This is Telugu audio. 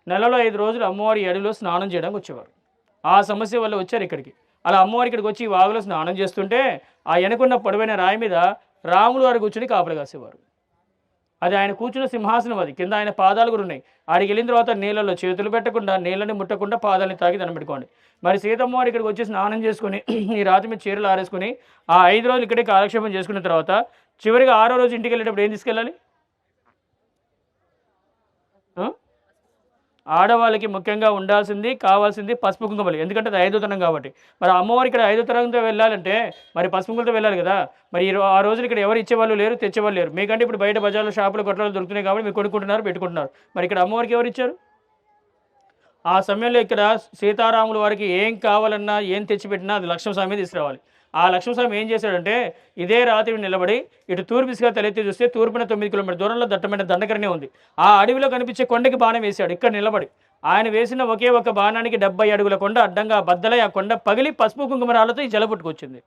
నెలలో 5 రోజులు అమ్మవారి అడవిలో స్నానం చేయడానికి వచ్చేవారు. ఆ సమస్య వల్ల వచ్చారు ఇక్కడికి. అలా అమ్మవారి ఇక్కడికి వచ్చి ఈ వాగులో స్నానం చేస్తుంటే ఆ వెనకున్న పొడవైన రాయి మీద రాములు వారు కూర్చొని కాపలా కాసేవారు. అది ఆయన కూర్చున్న సింహాసనం అది. కింద ఆయన పాదాలు కూడా ఉన్నాయి. ఆడికి వెళ్ళిన తర్వాత నీళ్ళలో చేతులు పెట్టకుండా, నీళ్ళని ముట్టకుండా పాదాలని తాకి దండం పెట్టుకోండి. మరి సీతమ్మ వారు ఇక్కడికి వచ్చి స్నానం చేసుకొని ఈ రాతి మీద చీరలు ఆరేసుకొని ఆ 5 రోజులు ఇక్కడే కాలక్షేపం చేసుకున్న తర్వాత చివరిగా 6వ రోజు ఇంటికి వెళ్ళేటప్పుడు ఏం తీసుకెళ్ళాలి? ఆ? ఆడవాళ్ళకి ముఖ్యంగా ఉండాల్సింది, కావాల్సింది పసుపు కుంకుమలు. ఎందుకంటే అది 5వ తరం కాబట్టి. మరి అమ్మవారు ఇక్కడ 5వ తరంతో వెళ్ళాలంటే మరి పసుపు కుంకుమలతో వెళ్ళాలి కదా! మరి ఆ రోజులు ఇక్కడ ఎవరు ఇచ్చేవాళ్ళు లేరు, తెచ్చేవాళ్ళు లేరు. మీకంటే ఇప్పుడు బయట బజార్‌లో, షాపులు, కొట్లలో దొరుకుతున్నాయి కాబట్టి మీరు కొనుక్కుంటున్నారు, పెట్టుకుంటున్నారు. మరి ఇక్కడ అమ్మవారికి ఎవరిచ్చారు? ఆ సమయంలో ఇక్కడ సీతారాముల వారికి ఏం కావాలన్నా, ఏం తెచ్చిపెట్టినా అది లక్ష్మణస్వామి తీసుకురావాలి. ఆ లక్ష్మణస్వామి ఏం చేశాడంటే ఇదే రాత్రి నిలబడి ఇటు తూర్పు దిశగా తలెత్తి చూస్తే తూర్పున 9 కిలోమీటర్ల దూరంలో దట్టమైన దండకరణ్యం ఉంది. ఆ అడవిలో కనిపించే కొండకి బాణం వేశాడు ఇక్కడ నిలబడి. ఆయన వేసిన ఒకే ఒక బాణానికి 70 అడుగుల కొండ అడ్డంగా బద్దలై ఆ కొండ పగిలి పసుపు కుంకుమ రాళ్ళతో ఈ జల పుట్టుకొచ్చింది.